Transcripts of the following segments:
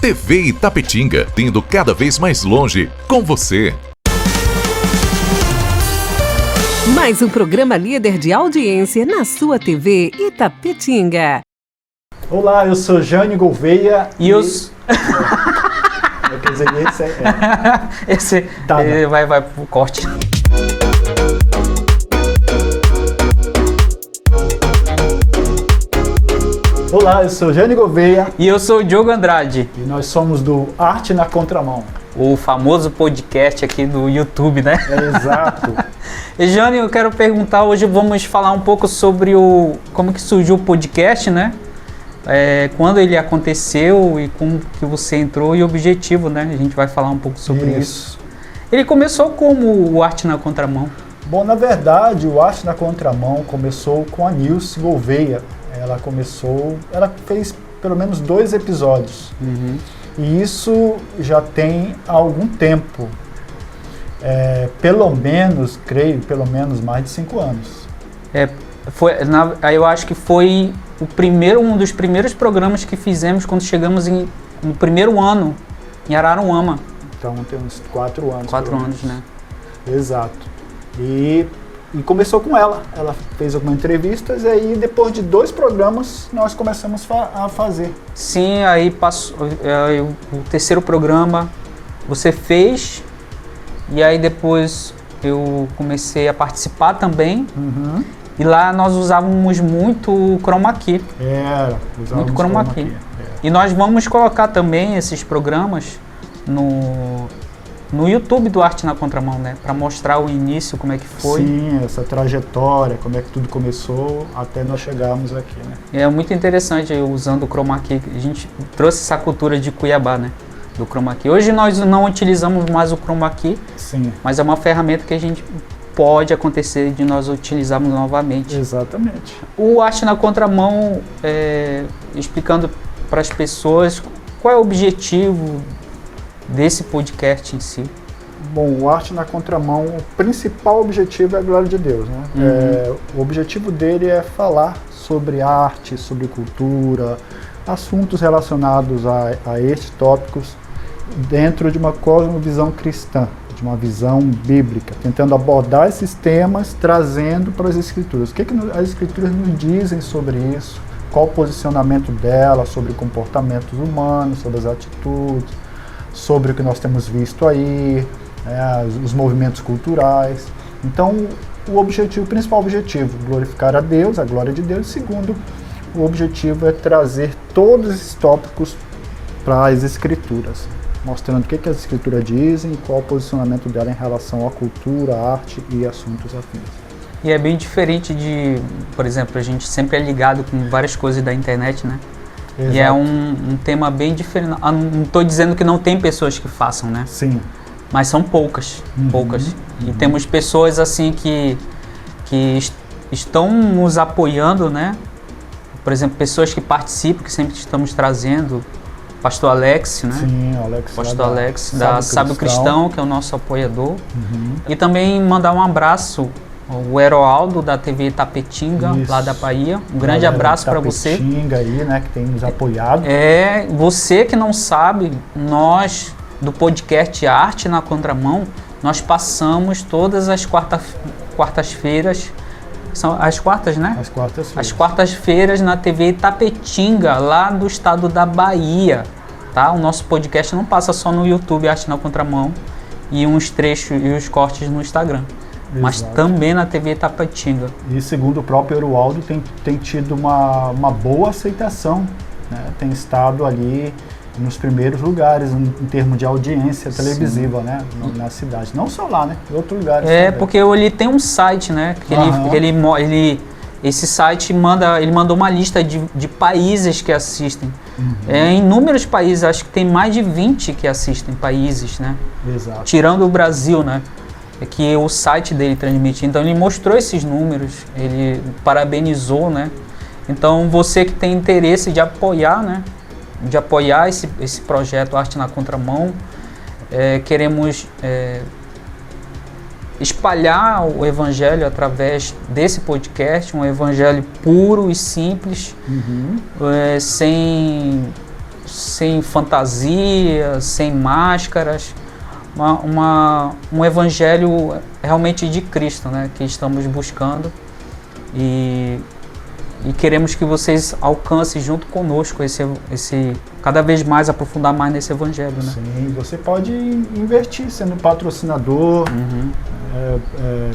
TV Itapetinga, indo cada vez mais longe com você. Mais um programa líder de audiência na sua TV Itapetinga. Olá, eu sou Jânio Gouveia e eu... Quer dizer, esse tá, vai pro corte. Olá, eu sou Jânio Gouveia. E eu sou o Diogo Andrade. E nós somos do Arte na Contramão. O famoso podcast aqui do YouTube, né? Exato. E Jânio, eu quero perguntar, hoje vamos falar um pouco sobre como que surgiu o podcast, né? Quando ele aconteceu e como que você entrou e o objetivo, né? A gente vai falar um pouco sobre isso. Ele começou como o Arte na Contramão? Bom, na verdade, o Arte na Contramão começou com a Nilce Gouveia. Ela fez pelo menos 2 episódios. Uhum. E isso já tem algum tempo. Pelo menos mais de 5 anos. Eu acho que foi um dos primeiros programas que fizemos quando chegamos no primeiro ano em Araruama. Então tem uns 4 anos. 4 anos, né? Exato. E começou com ela. Ela fez algumas entrevistas e aí depois de 2 programas nós começamos a fazer. Sim, aí passou o terceiro programa você fez e aí depois eu comecei a participar também. Uhum. E lá nós usávamos muito o Chroma Key. Muito Chroma Key. E nós vamos colocar também esses programas no YouTube do Arte na Contramão, né? Para mostrar o início, como é que foi. Sim, essa trajetória, como é que tudo começou até nós chegarmos aqui, né? É muito interessante usando o Chroma Key. A gente trouxe essa cultura de Cuiabá, né? Do Chroma Key. Hoje nós não utilizamos mais o Chroma Key, sim, mas é uma ferramenta que a gente pode acontecer de nós utilizarmos novamente. Exatamente. O Arte na Contramão, explicando para as pessoas qual é o objetivo desse podcast em si. Bom, o Arte na Contramão, o principal objetivo é a glória de Deus, né? Uhum. O objetivo dele é falar sobre arte, sobre cultura, assuntos relacionados a estes tópicos dentro de uma cosmovisão cristã, de uma visão bíblica, tentando abordar esses temas, trazendo para as Escrituras. O que as Escrituras nos dizem sobre isso? Qual o posicionamento delas sobre comportamentos humanos, sobre as atitudes, sobre o que nós temos visto aí, os movimentos culturais. Então, o principal objetivo, glorificar a Deus, a glória de Deus. Segundo, o objetivo é trazer todos esses tópicos para as Escrituras, mostrando o que as Escrituras dizem e qual o posicionamento dela em relação à cultura, à arte e assuntos afins. E é bem diferente de, por exemplo, a gente sempre é ligado com várias coisas da internet, né? Exato. E é um tema bem diferente. Não estou dizendo que não tem pessoas que façam, né? Sim. Mas são poucas, poucas. E temos pessoas assim que estão nos apoiando, né? Por exemplo, pessoas que participam, que sempre estamos trazendo. Pastor Alex, né? Sim, Alex. Pastor Alex da Sábio Cristão, que é o nosso apoiador. Uhum. E também mandar um abraço ao Heroaldo da TV Itapetinga, lá da Bahia. Um grande abraço para você. Itapetinga aí, né, que tem nos apoiado. Você que não sabe, nós do podcast Arte na Contramão, nós passamos todas as quartas-feiras, são as quartas, né? As quartas-feiras. As quartas-feiras na TV Itapetinga, lá do estado da Bahia, tá? O nosso podcast não passa só no YouTube Arte na Contramão e uns trechos e os cortes no Instagram. Exato. Mas também na TV Itapetinga. E segundo o próprio Heroaldo, tem tido uma boa aceitação, né? Tem estado ali nos primeiros lugares em termos de audiência televisiva, né? Na cidade. Não só lá, né? Em outros lugares também. Porque ele tem um site, né? Que esse site ele mandou uma lista de países que assistem. Em inúmeros países, acho que tem mais de 20 que assistem países, né? Exato. Tirando o Brasil, né? Que o site dele transmite. Então ele mostrou esses números, ele parabenizou, né? Então você que tem interesse de apoiar, né? De apoiar esse projeto Arte na Contramão, queremos espalhar o evangelho através desse podcast, um evangelho puro e simples, sem sem fantasia, sem máscaras, um evangelho realmente de Cristo, né, que estamos buscando e queremos que vocês alcancem junto conosco esse cada vez mais aprofundar mais nesse evangelho, né? Sim, você pode investir sendo patrocinador,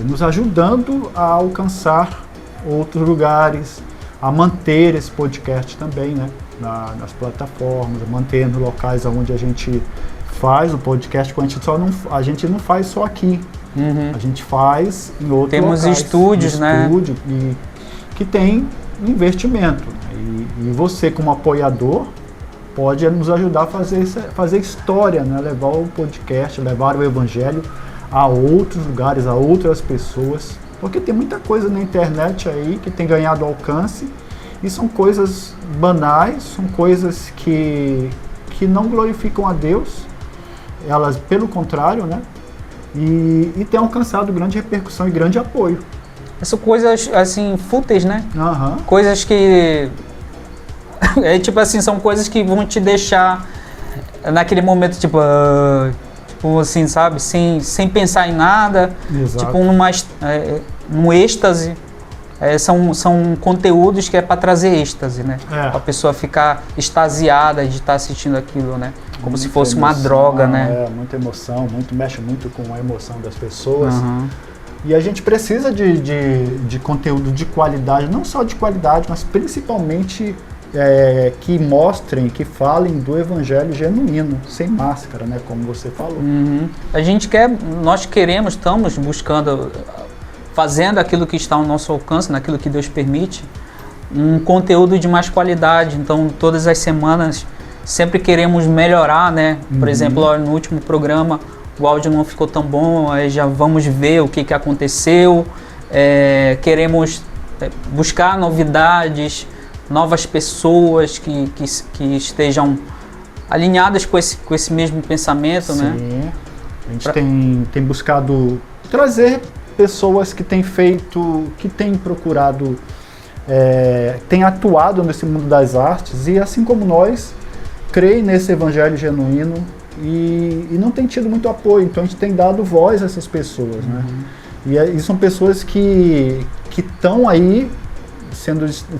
nos ajudando a alcançar outros lugares, a manter esse podcast também, né, nas plataformas, mantendo locais onde a gente faz o podcast, a gente não faz só aqui, a gente faz em outros Temos locais. Estúdios, né? Estúdio, que tem investimento. E você, como apoiador, pode nos ajudar a fazer história, né? Levar o podcast, levar o evangelho a outros lugares, a outras pessoas. Porque tem muita coisa na internet aí que tem ganhado alcance e são coisas banais, são coisas que não glorificam a Deus, elas, pelo contrário, né? E tem alcançado grande repercussão e grande apoio. São coisas, assim, fúteis, né? Uhum. Coisas que... tipo assim, são coisas que vão te deixar naquele momento, tipo assim, sabe? Sem pensar em nada. Exato. Tipo, num êxtase. São conteúdos que é para trazer êxtase, né? A pessoa ficar extasiada de estar assistindo aquilo, né? Como se fosse uma droga, né? Muita emoção, mexe muito com a emoção das pessoas. E a gente precisa de conteúdo de qualidade, não só de qualidade, mas principalmente que mostrem, que falem do evangelho genuíno, sem máscara, né? Como você falou. Nós estamos buscando, fazendo aquilo que está ao nosso alcance, naquilo que Deus permite, um conteúdo de mais qualidade. Então, todas as semanas, sempre queremos melhorar, né? Por exemplo, no último programa, o áudio não ficou tão bom, aí já vamos ver o que aconteceu. Queremos buscar novidades, novas pessoas que estejam alinhadas com esse mesmo pensamento, Sim. né? A gente tem buscado trazer pessoas que têm procurado, têm atuado nesse mundo das artes e, assim como nós, creem nesse evangelho genuíno e não tem tido muito apoio. Então a gente tem dado voz a essas pessoas, né? E são pessoas que estão aí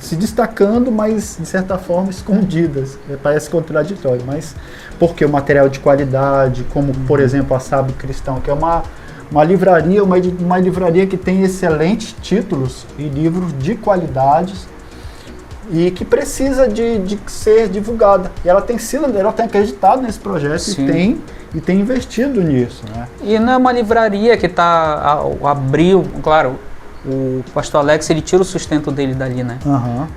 se destacando, mas de certa forma escondidas. Parece contraditório, mas porque o material de qualidade, como por exemplo a Sábio Cristão, que é uma livraria, uma livraria que tem excelentes títulos e livros de qualidades e que precisa de ser divulgada. E ela tem acreditado nesse projeto. Sim. e tem investido nisso, né? E não é uma livraria que abriu, claro, o pastor Alex, ele tira o sustento dele dali, né?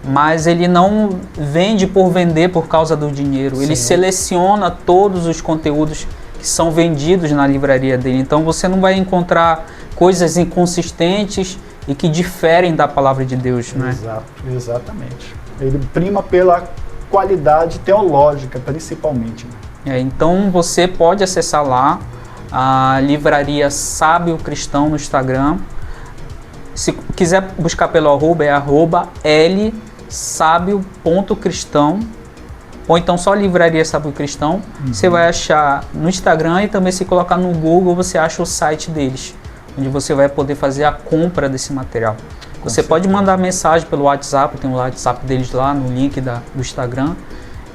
Mas ele não vende por vender por causa do dinheiro. Sim. Ele seleciona todos os conteúdos que são vendidos na livraria dele. Então você não vai encontrar coisas inconsistentes e que diferem da palavra de Deus, né? Exatamente. Ele prima pela qualidade teológica, principalmente. Então você pode acessar lá a livraria Sábio Cristão no Instagram. Se quiser buscar pelo arroba, é @lsábio.cristão, ou então só livraria Sábio Cristão. Você vai achar no Instagram, e também se colocar no Google você acha o site deles, onde você vai poder fazer a compra desse material. Você pode mandar mensagem pelo WhatsApp, tem o WhatsApp deles lá no link do Instagram,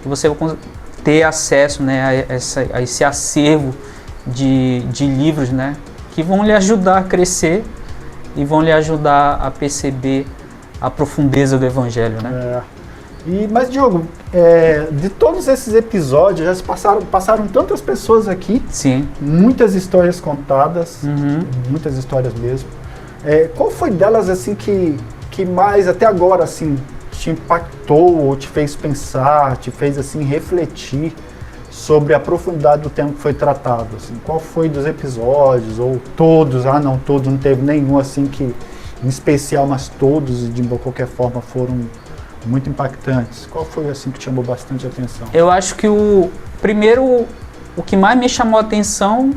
e você vai ter acesso, né, a esse acervo de livros, né, que vão lhe ajudar a crescer e vão lhe ajudar a perceber a profundeza do Evangelho, né? Mas, Diogo, de todos esses episódios, já passaram tantas pessoas aqui. Sim. Muitas histórias contadas, muitas histórias mesmo. Qual foi delas, assim, que mais, até agora, assim, te impactou, ou te fez pensar, te fez, assim, refletir sobre a profundidade do tema que foi tratado? Assim? Qual foi dos episódios, ou todos? Não, todos, não teve nenhum, assim, que em especial, mas todos, de qualquer forma, foram muito impactantes. Qual foi, assim, que te chamou bastante atenção? Eu acho que o que mais me chamou a atenção,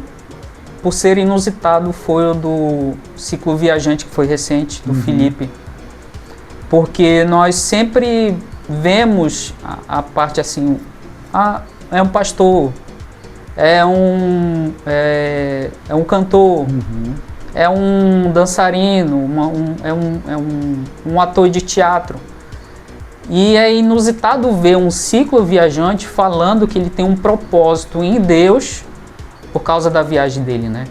por ser inusitado, foi o do ciclo viajante, que foi recente, do Felipe. Porque nós sempre vemos a parte, assim, é um pastor, é um cantor, é um dançarino, um ator de teatro. E é inusitado ver um cicloviajante falando que ele tem um propósito em Deus por causa da viagem dele, né?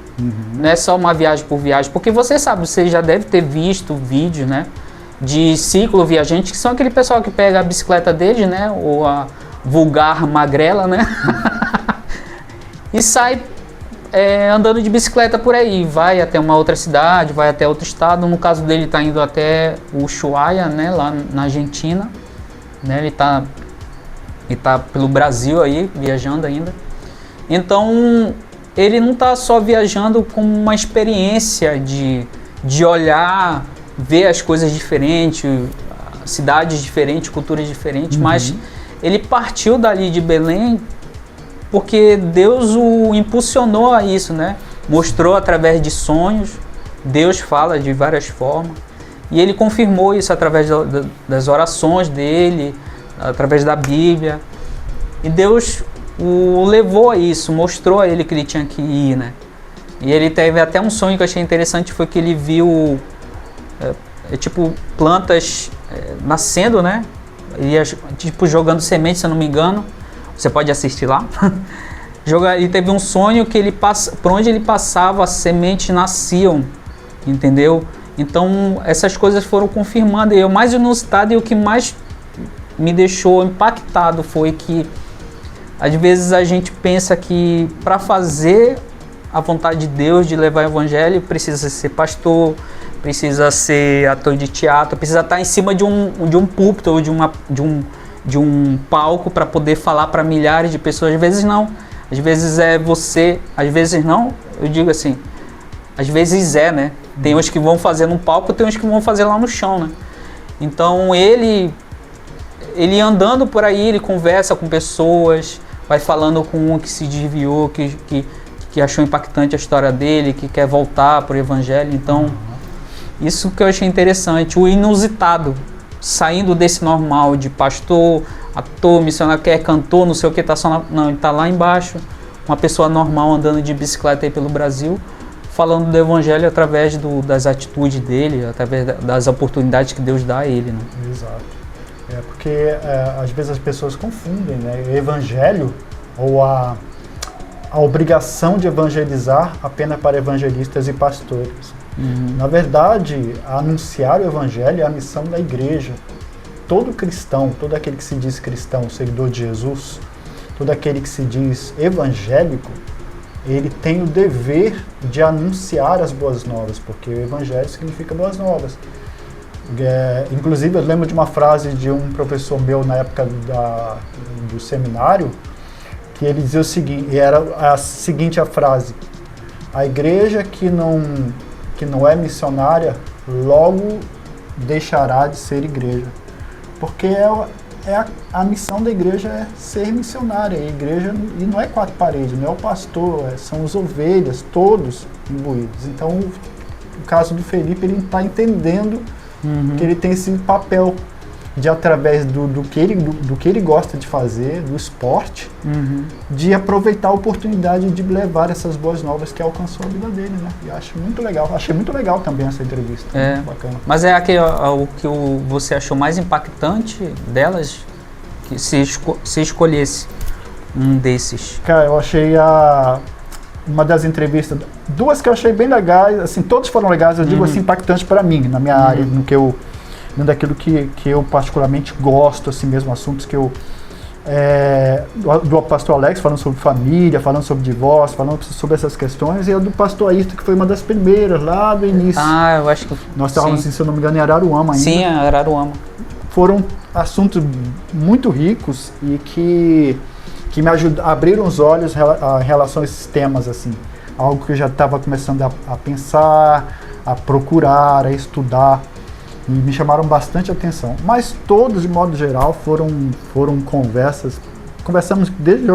Não é só uma viagem por viagem, porque você sabe, você já deve ter visto vídeos, né, de cicloviajantes, que são aquele pessoal que pega a bicicleta deles, né, ou a vulgar magrela, né, e sai andando de bicicleta por aí, vai até uma outra cidade, vai até outro estado. No caso dele, está indo até o Ushuaia, né, lá na Argentina, né, ele tá pelo Brasil aí, viajando ainda. Então, ele não está só viajando como uma experiência de olhar, ver as coisas diferentes, cidades diferentes, culturas diferentes, mas ele partiu dali de Belém porque Deus o impulsionou a isso, né? Mostrou através de sonhos, Deus fala de várias formas, e ele confirmou isso através das orações dele, através da Bíblia, e Deus o levou a isso, mostrou a ele que ele tinha que ir, né? E ele teve até um sonho que eu achei interessante, foi que ele viu tipo plantas nascendo, né? Ia, tipo, jogando sementes, se eu não me engano. Você pode assistir lá. Ele teve um sonho que por onde ele passava, as sementes nasciam, entendeu? Então essas coisas foram confirmando. E o mais inusitado e o que mais me deixou impactado foi que às vezes a gente pensa que para fazer a vontade de Deus, de levar o evangelho, precisa ser pastor, precisa ser ator de teatro, precisa estar em cima de um púlpito ou de um palco para poder falar para milhares de pessoas. Às vezes não, às vezes é você, às vezes não, eu digo assim, às vezes né? Tem uns que vão fazer num palco, tem uns que vão fazer lá no chão, né? Então ele andando por aí, ele conversa com pessoas, vai falando com um que se desviou, que achou impactante a história dele, que quer voltar para o evangelho. Então, isso que eu achei interessante, o inusitado, saindo desse normal de pastor, ator, missionário, que é cantor, não sei o que, ele tá lá embaixo, uma pessoa normal andando de bicicleta aí pelo Brasil, falando do evangelho através das atitudes dele, através das oportunidades que Deus dá a ele, né? Exato. Porque às vezes as pessoas confundem, né, o evangelho ou a obrigação de evangelizar apenas para evangelistas e pastores. Na verdade, anunciar o evangelho é a missão da igreja. Todo cristão, todo aquele que se diz cristão, seguidor de Jesus, todo aquele que se diz evangélico, ele tem o dever de anunciar as boas novas, porque o evangelho significa boas novas. Inclusive, eu lembro de uma frase de um professor meu na época do seminário, que ele dizia o seguinte, era a seguinte frase: a igreja que não é missionária, logo deixará de ser igreja. Porque a missão da igreja é ser missionária. A igreja, e não é quatro paredes, não é o pastor, são as ovelhas, todos imbuídos. Então, o caso do Felipe, ele está entendendo que ele tem esse papel de, através do que ele gosta de fazer, do esporte, de aproveitar a oportunidade de levar essas boas novas que alcançou a vida dele, né? E acho muito legal. Achei muito legal também essa entrevista. Muito bacana. Mas é o que você achou mais impactante delas? Que se escolhesse um desses. Cara, eu achei uma das entrevistas, duas que eu achei bem legais, assim, todos foram legais, eu digo assim, impactantes para mim, na minha área, daquilo que eu particularmente gosto, assim mesmo, assuntos que eu... do pastor Alex, falando sobre família, falando sobre divórcio, falando sobre essas questões, e a do pastor Ayrton, que foi uma das primeiras, lá do início. Eu acho que... Nós estávamos, se eu não me engano, em Araruama ainda. Sim, Araruama. Foram assuntos muito ricos e que me abriram os olhos em relação a esses temas, assim. Algo que eu já estava começando a pensar, a procurar, a estudar. E me chamaram bastante atenção. Mas todos, de modo geral, foram conversas conversamos desde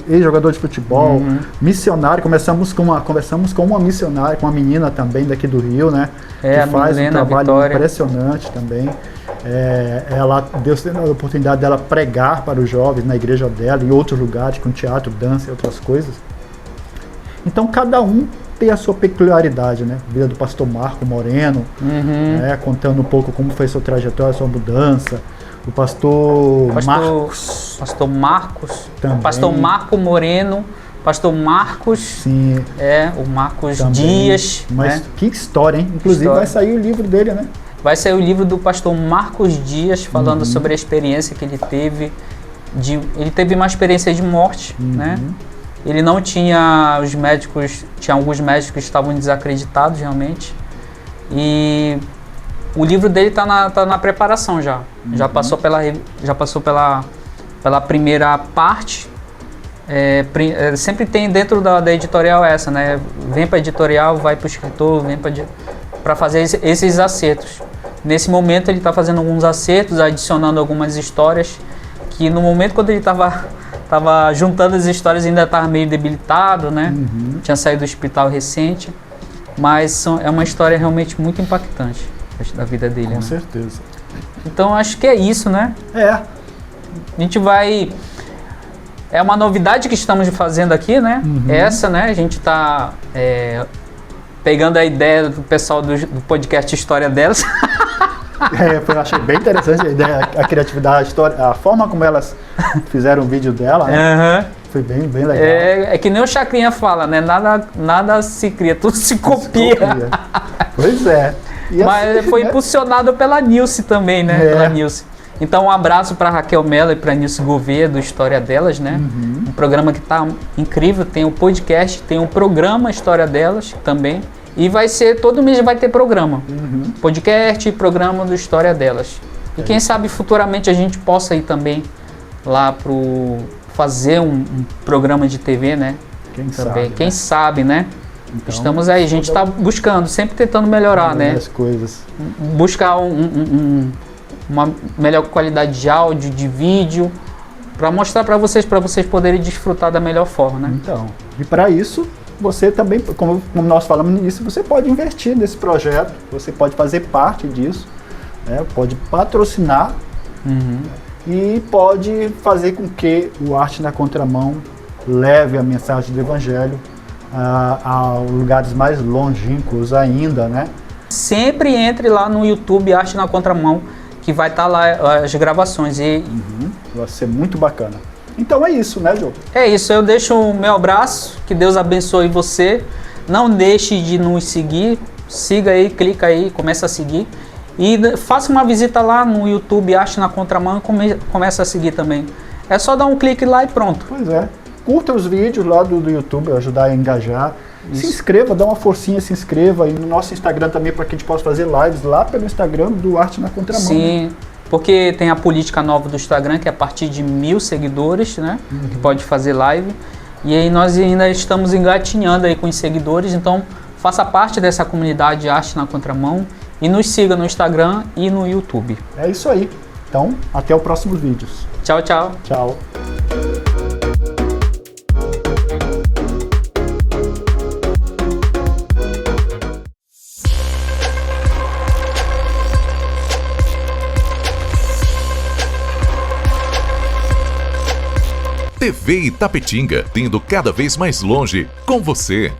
ex-jogador de futebol, missionário, conversamos com uma missionária, com uma menina também daqui do Rio, né? A que faz um Milena trabalho Vitória. impressionante também. Deus tem a oportunidade dela pregar para os jovens na igreja dela, em outros lugares, com teatro, dança e outras coisas. Então cada um tem a sua peculiaridade, né? A vida do pastor Marco Moreno, né? Contando um pouco como foi sua trajetória, sua mudança. O pastor Marcos também. Pastor Marco Moreno, pastor Marcos, sim, o Marcos também. Dias. Mas né? que história, hein? Inclusive vai sair o livro dele, né? Vai sair o livro do pastor Marcos Dias, falando sobre a experiência que ele teve. Ele teve uma experiência de morte, né? Ele não tinha os médicos, tinha alguns médicos que estavam desacreditados realmente. E o livro dele tá na preparação já. Já passou pela primeira parte. Sempre tem dentro da editorial essa, né? Vem para editorial, vai para o escritor, vem para fazer esses acertos. Nesse momento ele está fazendo alguns acertos, adicionando algumas histórias que no momento quando ele estava juntando as histórias ainda estava meio debilitado, né? Tinha saído do hospital recente, mas é uma história realmente muito impactante da vida dele. Com né? certeza. Então acho que é isso, né? A gente vai... É uma novidade que estamos fazendo aqui, né? Essa, né? A gente está pegando a ideia do pessoal do podcast História Delas. Eu achei bem interessante a ideia, a criatividade, a história, a forma como elas fizeram o vídeo dela, né? Foi bem legal. É que nem o Chacrinha fala, né? Nada se cria, tudo se copia. Pois é. Mas assim, foi impulsionado pela Nilce também, né? Pela Nilce. Então um abraço para Raquel Mello e para Nilce Gouveia do História Delas, né? Um programa que tá incrível, tem o podcast, tem o programa História Delas também. E vai ser, todo mês vai ter programa. Podcast e programa do História Delas. E quem sabe futuramente a gente possa ir também lá fazer um programa de TV, né? Quem sabe, né? Então, estamos aí, a gente está buscando, sempre tentando melhorar, né? As coisas. Buscar uma melhor qualidade de áudio, de vídeo, para mostrar para vocês poderem desfrutar da melhor forma, né? Então, e para isso, você também, como nós falamos no início, você pode investir nesse projeto, você pode fazer parte disso, né? Pode patrocinar e pode fazer com que o Arte na Contramão leve a mensagem do Evangelho a lugares mais longínquos ainda, né? Sempre entre lá no YouTube Arte na Contramão, que vai estar lá as gravações. Vai ser muito bacana. Então é isso, né, Jô? É isso, eu deixo o meu abraço, que Deus abençoe você. Não deixe de nos seguir, siga aí, clica aí, começa a seguir. E faça uma visita lá no YouTube Arte na Contramão e começa a seguir também. É só dar um clique lá e pronto. Pois é. Curta os vídeos lá do YouTube, ajudar a engajar. Isso. Se inscreva, dá uma forcinha, se inscreva. E no nosso Instagram também, para que a gente possa fazer lives lá pelo Instagram do Arte na Contramão. Sim, né? Porque tem a política nova do Instagram, que é a partir de 1000 seguidores, né? Que pode fazer live. E aí nós ainda estamos engatinhando aí com os seguidores. Então faça parte dessa comunidade Arte na Contramão e nos siga no Instagram e no YouTube. É isso aí. Então, até os próximos vídeos. Tchau, tchau. Tchau. TV Itapetinga, indo cada vez mais longe com você.